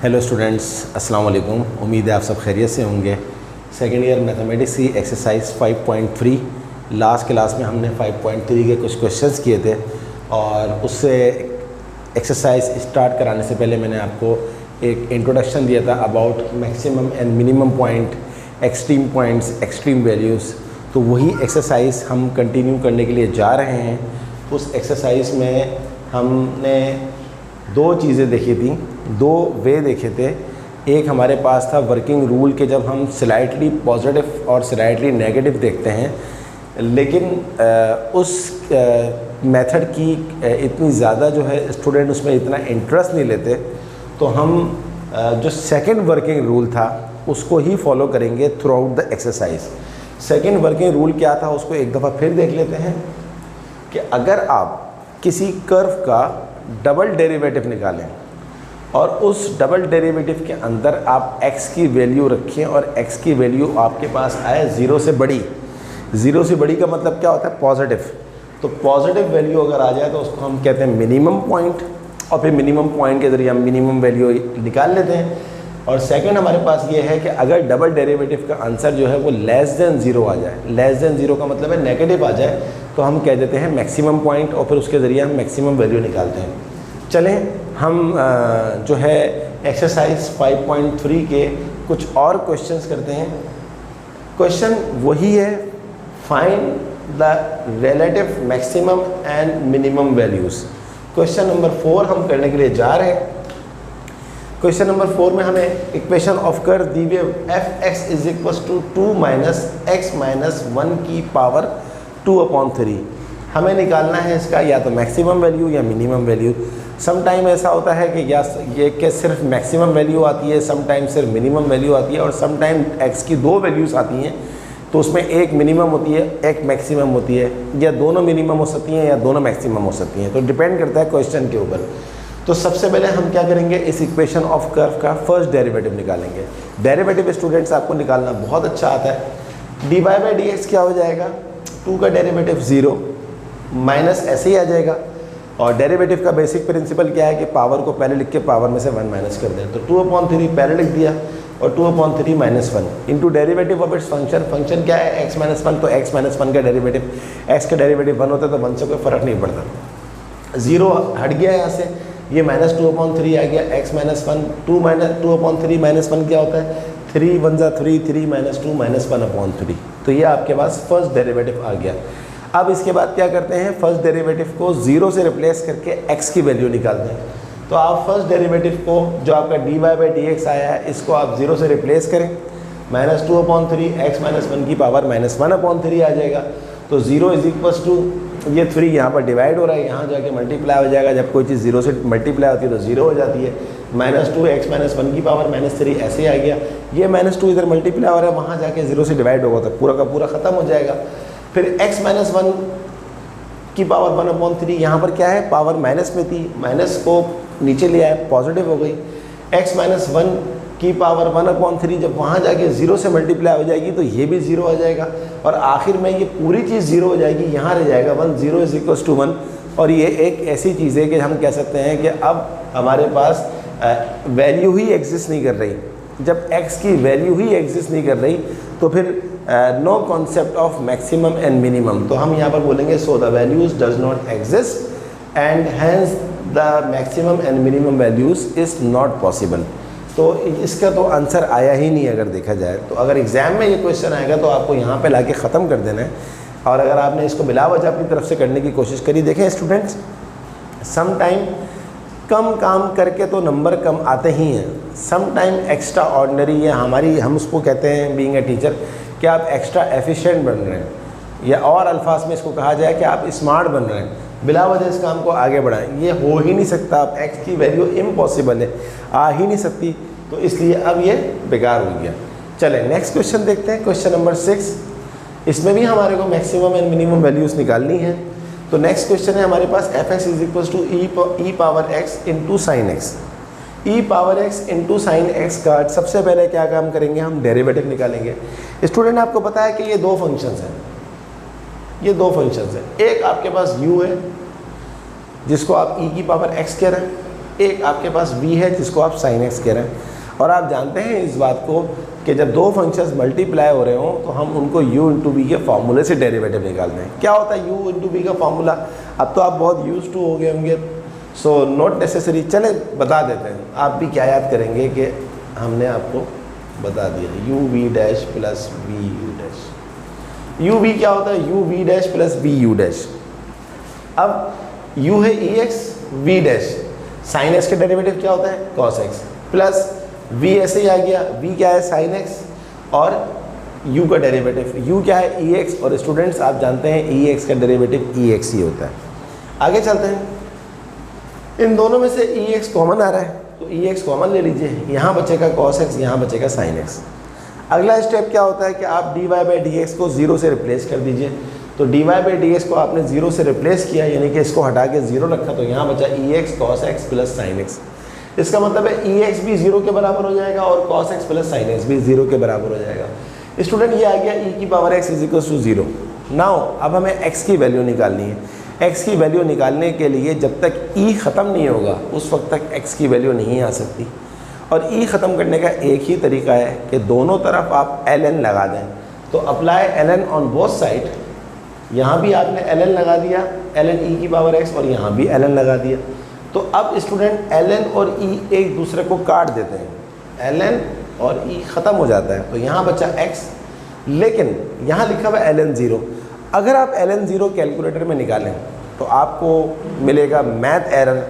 Hello students, अस्सलाम वालेकुम। उम्मीद है आप सब खैरियत से होंगे। सेकेंड ईयर मैथमेटिक्स की एक्सरसाइज 5.3 लास्ट क्लास में हमने 5.3 के कुछ क्वेश्चंस किए थे और उससे एक्सरसाइज स्टार्ट कराने से पहले मैंने आपको एक इंट्रोडक्शन दिया था about maximum and minimum point, extreme points, extreme values. तो वही एक्सरसाइज हम कंटिन्यू करने के लिए जा रहे हैं। उस एक्सरसाइज में हमने दो चीज़ें देखी थी, दो वे देखे थे। एक हमारे पास था वर्किंग रूल के जब हम स्लाइटली पॉजिटिव और स्लाइटली नेगेटिव देखते हैं, लेकिन उस मेथड की इतनी ज़्यादा जो है स्टूडेंट उसमें इतना इंटरेस्ट नहीं लेते, तो हम जो सेकंड वर्किंग रूल था उसको ही फॉलो करेंगे through out the exercise. Second working rule क्या था उसको एक दफ़ा फिर देख लेते हैं कि अगर आप किसी कर्व का डबल डेरिवेटिव निकालें और उस डबल डेरिवेटिव के अंदर आप x की वैल्यू रखें और x की वैल्यू आपके पास आए ज़ीरो से बड़ी। ज़ीरो से बड़ी का मतलब क्या होता है? पॉजिटिव। तो पॉजिटिव वैल्यू अगर आ जाए तो उसको हम कहते हैं मिनिमम पॉइंट, और फिर मिनिमम पॉइंट के ज़रिए हम मिनिमम वैल्यू निकाल लेते हैं। और सेकंड हमारे पास ये है कि अगर डबल डेरिवेटिव का आंसर जो है वो लेस देन ज़ीरो आ जाए, लेस देन ज़ीरो का मतलब है नेगेटिव आ जाए, तो हम कह देते हैं मैक्सिमम पॉइंट और फिर उसके ज़रिए हम मैक्सिमम वैल्यू निकालते हैं। चलें हम जो है एक्सरसाइज 5.3 के कुछ और क्वेश्चंस करते हैं। क्वेश्चन वही है, find the relative maximum and minimum values. Question number 4 हम करने के लिए जा रहे हैं। क्वेश्चन नंबर 4 में हमें इक्वेशन ऑफ कर्व दी हुई f(x) = 2 - x - 1 की पावर 2/3। हमें निकालना है इसका या तो मैक्सिमम वैल्यू या मिनिमम वैल्यू। सम टाइम ऐसा होता है कि या ये कि सिर्फ मैक्सिमम वैल्यू आती है, सम टाइम सिर्फ मिनिमम वैल्यू आती है, और सम टाइम x की दो वैल्यूज़ आती हैं तो उसमें एक मिनिमम होती है, एक मैक्सिमम होती है, या दोनों मिनिमम हो सकती हैं या दोनों मैक्सिमम हो सकती हैं। तो डिपेंड करता है क्वेश्चन के ऊपर। तो सबसे पहले हम क्या करेंगे, इस इक्वेशन ऑफ कर्व का फर्स्ट डेरिवेटिव निकालेंगे। डेरिवेटिव स्टूडेंट्स आपको निकालना बहुत अच्छा आता है। dy/dx क्या हो जाएगा? 2 का डेरिवेटिव 0 माइनस ऐसे ही आ जाएगा। और डेरिवेटिव का बेसिक प्रिंसिपल क्या है कि पावर को पहले लिख के पावर में से 1 माइनस कर दें। तो 2/3 पहले लिख दिया और 2/3 - 1 into derivative of its function. Function क्या है? x - 1। तो x - 1 का डेरिवेटिव, x का डेरिवेटिव 1 होता है तो 1 से कोई फ़र्क नहीं पड़ता। 0 हट गया यहाँ से, ये -2/3 आ गया। x - 1 2/3 - 1 क्या होता है? 3 × 1 = 3, 3 - 2 - 1/3। तो ये आपके पास फर्स्ट डेरिवेटिव आ गया। अब इसके बाद क्या करते हैं, फर्स्ट डेरिवेटिव को 0 से रिप्लेस करके x की वैल्यू निकालते हैं। तो आप फर्स्ट डेरिवेटिव को जो आपका dy/dx आया है इसको आप 0 से रिप्लेस करें। -2/3 x - 1 की पावर -1/3 आ जाएगा। तो 0 = ये 3 यहाँ पर डिवाइड हो रहा है, यहाँ जाके मल्टीप्लाई हो जाएगा। जब कोई चीज़ 0 से मल्टीप्लाई होती है तो 0 हो जाती है। -2 x - 1 की पावर -3 ऐसे आ गया। ये -2 इधर मल्टीप्लाई हो रहा है, वहाँ जाके 0 से डिवाइड होगा तो पूरा का पूरा ख़त्म हो जाएगा। फिर x - 1 की पावर 1/3, यहाँ पर क्या है? पावर माइनस में थी, माइनस को नीचे ले आए, पॉजिटिव हो गई। x - 1 की पावर 1/3 जब वहाँ जाके 0 से मल्टीप्लाई हो जाएगी तो ये भी 0 आ जाएगा, और आखिर में ये पूरी चीज़ 0 हो जाएगी, यहाँ रह जाएगा 1। 0 = 1। और ये एक ऐसी चीज़ है कि हम कह सकते हैं कि अब हमारे पास वैल्यू ही एग्जिस्ट नहीं कर रही। जब x की वैल्यू ही एग्जिस्ट नहीं कर रही तो फिर no concept of maximum and minimum. तो हम यहाँ पर बोलेंगे so the values does not exist and hence the maximum and minimum values is not possible. तो इसका तो आंसर आया ही नहीं अगर देखा जाए। तो अगर एग्ज़ाम में ये क्वेश्चन आएगा तो आपको यहाँ पे लाके ख़त्म कर देना है। और अगर आपने इसको बिला वजह अपनी तरफ से करने की कोशिश करी, देखें स्टूडेंट्स, सम टाइम कम काम करके तो नंबर कम आते ही हैं। सम टाइम एक्स्ट्रा ऑर्डिनरी, या हम उसको कहते हैं बीइंग ए टीचर कि आप एक्स्ट्रा एफिशिएंट बन रहे हैं, या और अल्फाज में इसको कहा जाए कि आप स्मार्ट बन रहे हैं, बिला वजह इस काम को आगे बढ़ाएं। ये हो ही नहीं सकता। आप x की वैल्यू इम्पॉसिबल है, आ ही नहीं सकती, तो इसलिए अब ये बेकार हो गया। चलें नेक्स्ट क्वेश्चन देखते हैं, क्वेश्चन नंबर 6। इसमें भी हमारे को मैक्सिमम एंड मिनिमम वैल्यूज़ निकालनी है। तो नेक्स्ट क्वेश्चन है हमारे पास f(x) = e⁻x × sin x। e⁻x × sin x का सबसे पहले क्या काम करेंगे, हम डेरिवेटिव निकालेंगे। स्टूडेंट आपको पता है कि ये दो फंक्शंस हैं, ये दो फंक्शंस हैं। एक आपके पास u है जिसको आप e⁻x कह रहे हैं, एक आपके पास v है जिसको आप sin x कह रहे हैं। और आप जानते हैं इस बात को कि जब दो फंक्शंस मल्टीप्लाई हो रहे हों तो हम उनको u इंटू वी के फॉर्मूले से डेरिवेटिव निकालते हैं। क्या होता है u इंटू वी का फॉर्मूला? अब तो आप बहुत यूज टू हो गए होंगे, सो नॉट नेसेसरी, चले बता देते हैं। आप भी क्या याद करेंगे कि हमने आपको बता दिया U V dash plus V U dash. U V क्या होता है? U V dash plus V U dash. अब u है E x, V dash, sine x का डेरिवेटिव क्या होता है? कॉस एक्स, प्लस v ऐसे ही आ गया, v क्या है? साइन एक्स, और u का डेरिवेटिव u क्या है? E x. और स्टूडेंट्स आप जानते हैं ई एक्स का डेरिवेटिव ई एक्स ही होता है। आगे चलते हैं, इन दोनों में से ई एक्स कॉमन आ रहा है तो ई एक्स कॉमन ले लीजिए, यहाँ बचेगा कॉस एक्स, यहाँ बचेगा साइन एक्स। अगला स्टेप क्या होता है कि आप d y by d x को 0 से रिप्लेस कर दीजिए। तो d y by d x को आपने 0 से रिप्लेस किया, यानी कि इसको हटा के 0 रखा, तो यहाँ बचा E x cos x plus sine x. इसका मतलब है ई एक्स भी 0 के बराबर हो जाएगा और cos x plus sine x भी 0 के बराबर हो जाएगा। स्टूडेंट ये आ गया ई की power x is equal to 0। Now अब हमें एक्स की वैल्यू निकालनी है। एक्स की वैल्यू निकालने के लिए जब तक ई ख़त्म नहीं होगा उस वक्त तक एक्स की वैल्यू नहीं आ सकती। और ई ख़त्म करने का एक ही तरीका है कि दोनों तरफ आप एल एन लगा दें। तो apply l n on both side. यहाँ भी आपने एल एन लगा दिया, एल एन ई की पावर एक्स, और यहाँ भी एल एन लगा दिया। तो अब स्टूडेंट एल एन और ई एक दूसरे को काट देते हैं, एल एन और ई ख़त्म हो जाता है, तो यहाँ बचा एक्स। लेकिन यहाँ लिखा हुआ एल एन 0। अगर आप एल एन 0 कैलकुलेटर में निकालें तो आपको मिलेगा मैथ एरर,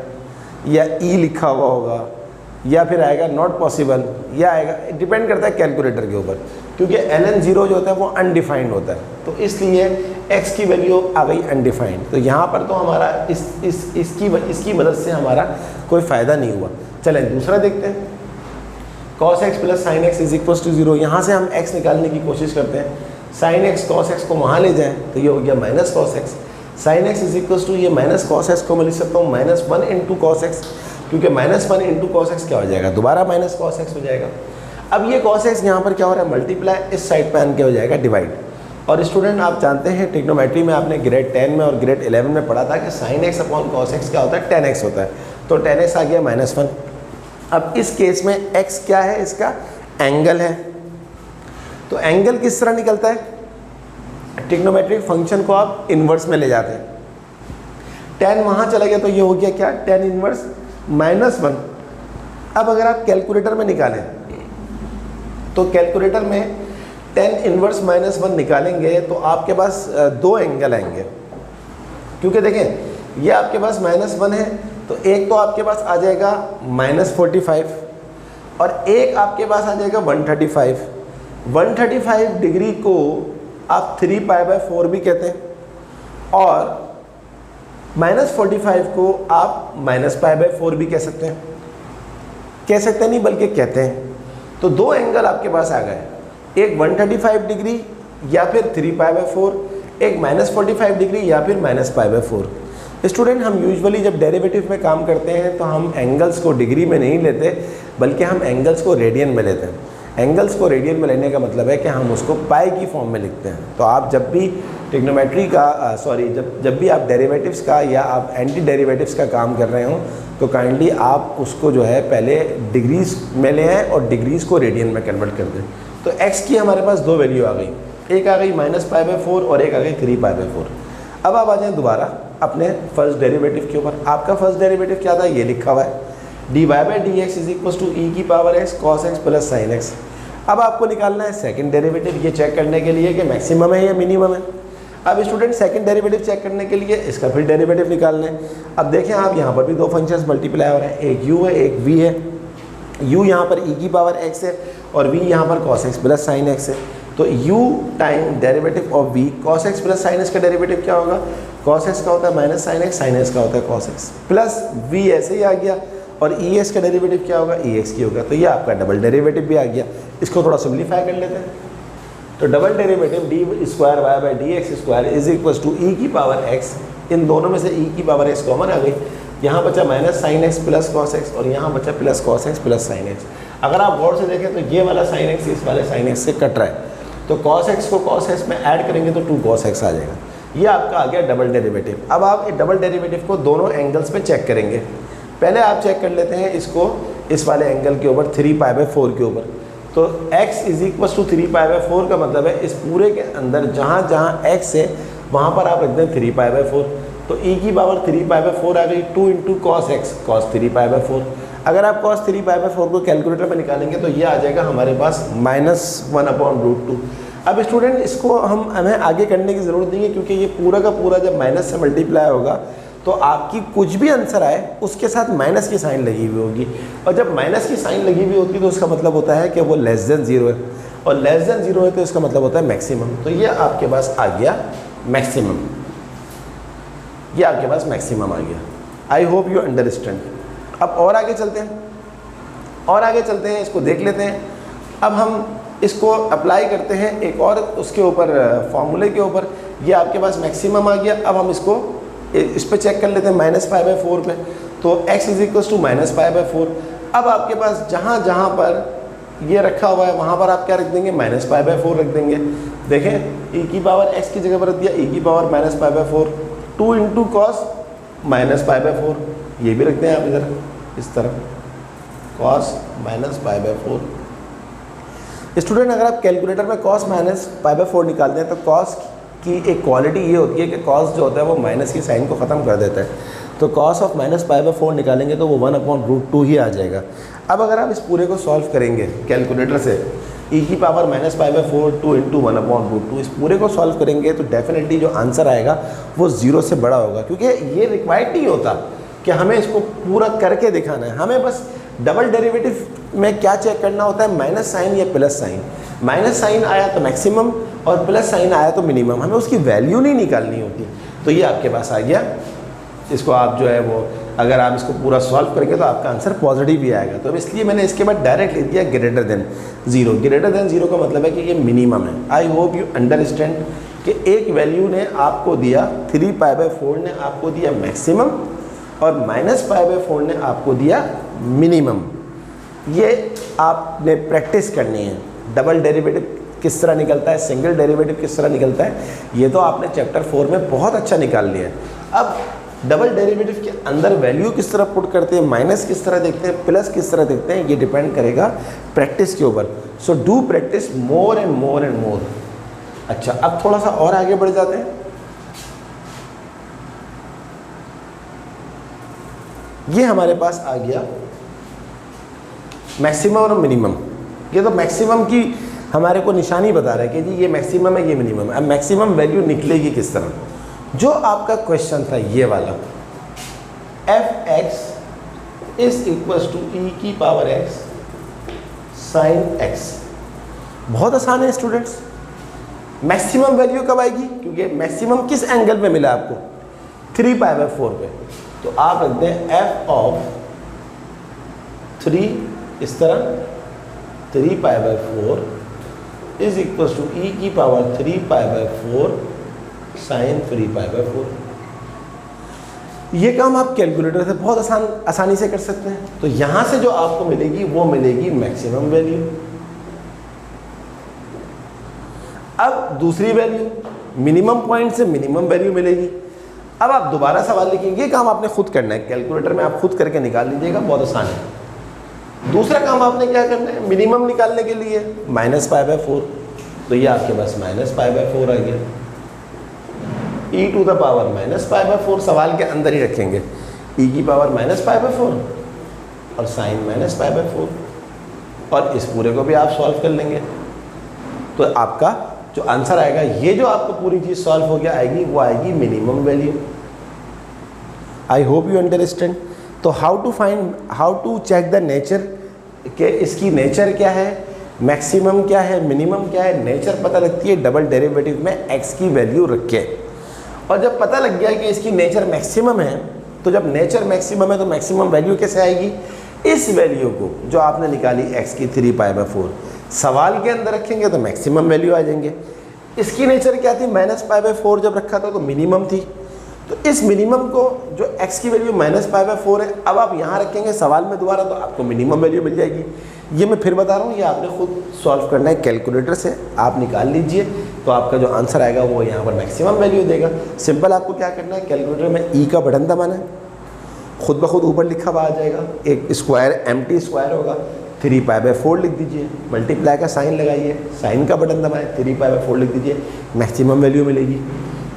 या ई लिखा हुआ होगा, या फिर आएगा नॉट पॉसिबल, या आएगा, डिपेंड करता है कैलकुलेटर के ऊपर, क्योंकि एल एन 0 जो होता है वो अनडिफाइंड होता है। तो इसलिए एक्स की वैल्यू आ गई अनडिफाइंड। तो यहाँ पर तो हमारा इसकी मदद से हमारा कोई फ़ायदा नहीं हुआ। चलें दूसरा देखते हैं, cos x plus sine x is equal to 0। यहाँ से हम एक्स निकालने की कोशिश करते हैं। साइन एक्स कॉस एक्स को वहाँ ले जाएं तो ये हो गया minus cos x. Sine x is equal to ये माइनस कॉस एक्स को मैं लिख सकता हूँ -1 इंटू कॉस एक्स, क्योंकि -1 इंटू कॉस एक्स क्या हो जाएगा? दोबारा माइनस कॉस एक्स हो जाएगा। अब ये कॉस एक्स यहाँ पर क्या हो रहा है? मल्टीप्लाई, इस साइड पे आन के हो जाएगा डिवाइड। और स्टूडेंट आप जानते हैं ट्रिग्नोमेट्री में आपने ग्रेड 10 में और ग्रेड 11 में पढ़ा था कि sine x upon cos x क्या होता है? 10x होता है। तो 10x आ गया -1। अब इस केस में x क्या है? इसका एंगल है। तो एंगल किस तरह निकलता है? ट्रिग्नोमेट्रिक फंक्शन को आप इन्वर्स में ले जाते हैं। 10 वहाँ चला गया तो ये हो गया क्या? 10 इन्वर्स -1। अब अगर आप कैलकुलेटर में निकालें तो कैलकुलेटर में 10 इन्वर्स -1 निकालेंगे तो आपके पास दो एंगल आएंगे, क्योंकि देखें ये आपके पास -1 है, तो एक तो आपके पास आ जाएगा -45 और एक आपके पास आ जाएगा 135। 135 डिग्री को आप 3π/4 भी कहते हैं, और -45 को आप -π/4 भी कह सकते हैं। कह सकते नहीं बल्कि कहते हैं। तो दो एंगल आपके पास आ गए, एक 135 डिग्री या फिर 3π/4, एक -45 डिग्री या फिर -π/4। स्टूडेंट हम यूजुअली जब डेरिवेटिव में काम करते हैं तो हम एंगल्स को डिग्री में नहीं लेते, बल्कि हम एंगल्स को रेडियन में लेते हैं। एंगल्स को रेडियन में लेने का मतलब है कि हम उसको पाई की फॉर्म में लिखते हैं। तो आप जब भी ट्रिग्नोमेट्री का जब भी आप डेरिवेटिव्स का या आप एंटी डेरिवेटिव्स का काम कर रहे हो तो काइंडली आप उसको जो है पहले डिग्रीज में ले आएँ और डिग्रीज़ को रेडियन में कन्वर्ट कर दें। तो x की हमारे पास दो वैल्यू आ गई, एक आ गई -π/4 और एक आ गई 3π/4। अब आप आ जाएँ दोबारा अपने फर्स्ट डेरिवेटिव के ऊपर। आपका फर्स्ट डेरिवेटिव क्या था? ये लिखा हुआ है dy/dx is equal to e की power x cos x plus sine x। अब आपको निकालना है सेकंड डेरिवेटिव, ये चेक करने के लिए कि मैक्सिमम है या मिनिमम है। अब स्टूडेंट सेकंड डेरिवेटिव चेक करने के लिए इसका फिर डेरिवेटिव निकालना है। अब देखें आप यहाँ पर भी दो फंक्शंस मल्टीप्लाई हो रहे हैं, एक u है एक v है। u यहाँ पर e की पावर x है और v यहाँ पर cos x plus sine x है। तो u time derivative of v cos x plus sine x का डेरिवेटिव क्या होगा? cos x का होता है माइनस साइन x का होता है cos x, प्लस v ऐसे ही आ गया, और ई एक्स का डेरिवेटिव क्या होगा? ई एक्स की होगा। तो ये आपका डबल डेरिवेटिव भी आ गया। इसको थोड़ा सिम्प्लीफाई कर लेते हैं। तो double derivative d² y/dx² is equal to E की पावर x। इन दोनों में से ई की पावर x कॉमन आ गई। यहाँ बचा -sin x plus cos x और यहाँ बचा plus cos x plus sin x। अगर आप गौर से देखें तो ये वाला sin x इस वाले sin x से कट रहा है, तो cos x को cos x में ऐड करेंगे तो 2 cos x आ जाएगा। ये आपका आ गया डबल डेरिवेटिव। अब आप डबल डेरिवेटिव को दोनों एंगल्स पे चेक करेंगे। पहले आप चेक कर लेते हैं इसको इस वाले एंगल के ऊपर 3π/4 के ऊपर। तो x = 3π/4 का मतलब है इस पूरे के अंदर जहाँ जहाँ x है वहाँ पर आप रख दें 3π/4। तो e⁻³ 3π/4 आ गई, 2 × cos x cos 3π/4। अगर आप cos 3π/4 को कैलकुलेटर में निकालेंगे तो ये आ जाएगा हमारे पास -1/√2। अब स्टूडेंट इसको हमें आगे करने की ज़रूरत नहीं है, क्योंकि ये पूरा का पूरा जब माइनस से मल्टीप्लाई होगा तो आपकी कुछ भी आंसर आए उसके साथ माइनस की साइन लगी हुई होगी, और जब माइनस की साइन लगी हुई होती है तो उसका मतलब होता है कि वो <0 है, और <0 है तो इसका मतलब होता है मैक्सिमम। तो ये आपके पास आ गया मैक्सिमम, ये आपके पास मैक्सिमम आ गया। आई होप यू अंडरस्टैंड। अब और आगे चलते हैं, इसको देख लेते हैं। अब हम इसको अप्लाई करते हैं एक और उसके ऊपर फॉर्मूले के ऊपर। ये आपके पास मैक्सिमम आ गया। अब हम इसको इस पे चेक कर लेते हैं -π/4 पे। तो x = -π/4। अब आपके पास जहाँ जहाँ पर ये रखा हुआ है वहाँ पर आप क्या रख देंगे, -π/4 रख देंगे। देखें e⁻x की जगह पर रख दिया e⁻−π/4, 2 × cos -π/4, ये भी रखते हैं आप इधर इस तरह cos -π/4। स्टूडेंट अगर आप कैलकुलेटर में cos -π/4 निकालते हैं तो cos की एक क्वालिटी ये होती है कि cos जो होता है वो माइनस की साइन को ख़त्म कर देता है। तो cos ऑफ -π/4 निकालेंगे तो वो 1/√2 ही आ जाएगा। अब अगर आप इस पूरे को सॉल्व करेंगे कैलकुलेटर से e⁻−π/4 2 × 1/√2 इस पूरे को सॉल्व करेंगे तो डेफिनेटली जो आंसर आएगा वो 0 से बड़ा होगा, क्योंकि ये रिक्वायर्ड नहीं होता कि हमें इसको पूरा करके दिखाना है। हमें बस डबल डेरिवेटिव में क्या चेक करना होता है, माइनस साइन या प्लस साइन। माइनस साइन आया तो मैक्सिमम और प्लस साइन आया तो मिनिमम, हमें उसकी वैल्यू नहीं निकालनी होती। तो ये आपके पास आ गया। इसको आप जो है वो अगर आप इसको पूरा सॉल्व करेंगे तो आपका आंसर पॉजिटिव भी आएगा। तो इसलिए मैंने इसके बाद डायरेक्ट लिख दिया >0। >0 का मतलब है कि ये मिनिमम है। आई होप यू अंडरस्टैंड कि एक वैल्यू ने आपको दिया 3π/4 ने आपको दिया मैक्सिमम और -π/4 ने आपको दिया मिनिमम। ये आपने प्रैक्टिस करनी है। डबल डेरिवेटिव किस तरह निकलता है, सिंगल डेरिवेटिव किस तरह निकलता है, ये तो आपने चैप्टर 4 में बहुत अच्छा निकाल लिया है। अब डबल डेरिवेटिव के अंदर वैल्यू किस तरह पुट करते हैं, माइनस किस तरह देखते हैं, प्लस किस तरह देखते हैं, ये डिपेंड करेगा प्रैक्टिस के ऊपर। So do practice more and more and more. अच्छा, अब थोड़ा सा और आगे बढ़ जाते हैं। ये हमारे पास आ गया मैक्सिमम और मिनिमम। ये तो मैक्सिमम की हमारे को निशानी बता रहा है कि जी ये मैक्सिमम है, ये मिनिमम है। अब मैक्सिमम वैल्यू निकलेगी किस तरह, जो आपका क्वेश्चन था ये वाला, f(x) = e⁻x sin x। बहुत आसान है स्टूडेंट्स। मैक्सिमम वैल्यू कब आएगी, क्योंकि मैक्सिमम किस एंगल पे मिला आपको, 3π/4 पे। तो आप रख दें f(3) इस तरह 3π/4 = e⁻3π/4 sin 3π/4। ये काम आप कैलकुलेटर से बहुत आसानी से कर सकते हैं। तो यहाँ से जो आपको मिलेगी वो मिलेगी मैक्सिमम वैल्यू। अब दूसरी वैल्यू मिनिमम पॉइंट से मिनिमम वैल्यू मिलेगी। अब आप दोबारा सवाल लिखेंगे, ये काम आपने खुद करना है, कैलकुलेटर में आप खुद करके निकाल लीजिएगा, बहुत आसान है। दूसरा काम आपने क्या करना है, मिनिमम निकालने के लिए -π/4। तो ये आपके पास -π/4 आ गया। e⁻−π/4 सवाल के अंदर ही रखेंगे, e⁻−π/4 और sin -π/4, और इस पूरे को भी आप सॉल्व कर लेंगे। तो आपका जो आंसर आएगा, ये जो आपको पूरी चीज़ सॉल्व हो गया आएगी, वो आएगी minimum value. I hope you understand. तो how to check the nature, कि इसकी नेचर क्या है, मैक्सिमम क्या है, मिनिमम क्या है। नेचर पता लगती है डबल डेरिवेटिव में x की वैल्यू रख के। और जब पता लग गया कि इसकी नेचर मैक्सिमम है, तो जब नेचर मैक्सिमम है तो मैक्सिमम वैल्यू कैसे आएगी, इस वैल्यू को जो आपने निकाली x की 3π/4 सवाल के अंदर रखेंगे तो मैक्सिमम वैल्यू आ जाएंगे। इसकी नेचर क्या थी, -π/4 जब रखा था तो मिनिमम थी। तो इस मिनिमम को जो x की वैल्यू -π/4 है, अब आप यहाँ रखेंगे सवाल में दोबारा तो आपको मिनिमम वैल्यू मिल जाएगी। ये मैं फिर बता रहा हूँ, ये आपने खुद सॉल्व करना है कैलकुलेटर से, आप निकाल लीजिए। तो आपका जो आंसर आएगा वो यहाँ पर मैक्सिमम वैल्यू देगा। सिंपल आपको क्या करना है, कैलकुलेटर में ई का बटन दबाना है। खुद ब खुद ऊपर लिखा हुआ आ जाएगा। एक स्क्वायर एम्प्टी स्क्वायर होगा, 3π/4 लिख दीजिए, मल्टीप्लाई का साइन लगाइए, साइन का बटन दबाएं, 3π/4 लिख दीजिए, मैक्सिमम वैल्यू मिलेगी।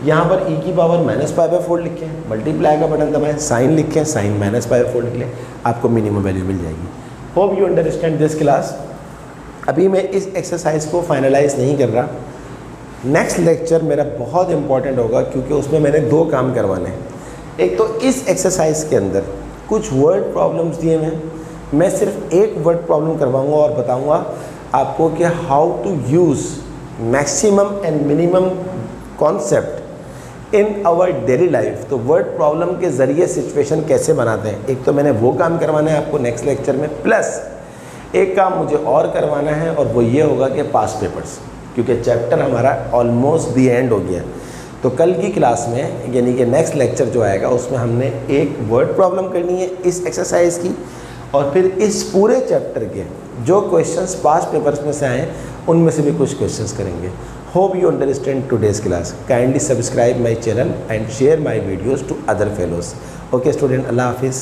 यहाँ पर e की पावर -π/4 लिखें, मल्टीप्लाई का बटन दबाएं, साइन लिखें, साइन -π/4 लिख लें, आपको मिनिमम वैल्यू मिल जाएगी। Hope you understand this class. अभी मैं इस एक्सरसाइज को फाइनलाइज नहीं कर रहा, नेक्स्ट लेक्चर मेरा बहुत इंपॉर्टेंट होगा क्योंकि उसमें मैंने 2 काम करवाने हैं। एक तो इस एक्सरसाइज के अंदर कुछ वर्ड प्रॉब्लम्स दिए हुए हैं, मैं सिर्फ एक वर्ड प्रॉब्लम करवाऊंगा और बताऊंगा आपको कि how to use maximum and minimum concept in our daily life. तो वर्ड प्रॉब्लम के ज़रिए सिचुएशन कैसे बनाते हैं, एक तो मैंने वो काम करवाना है आपको नेक्स्ट लेक्चर में, प्लस एक काम मुझे और करवाना है और वो ये होगा कि पास्ट पेपर्स, क्योंकि चैप्टर हमारा ऑलमोस्ट दी एंड हो गया। तो कल की क्लास में यानी कि नेक्स्ट लेक्चर जो आएगा उसमें हमने एक वर्ड प्रॉब्लम करनी है इस एक्सरसाइज की, और फिर इस पूरे चैप्टर के जो क्वेश्चंस पास्ट पेपर्स में से आए उनमें से भी कुछ क्वेश्चंस करेंगे। Hope you understand today's class. Kindly subscribe my channel and share my videos to other fellows. Okay student, अल्लाह हाफिज़।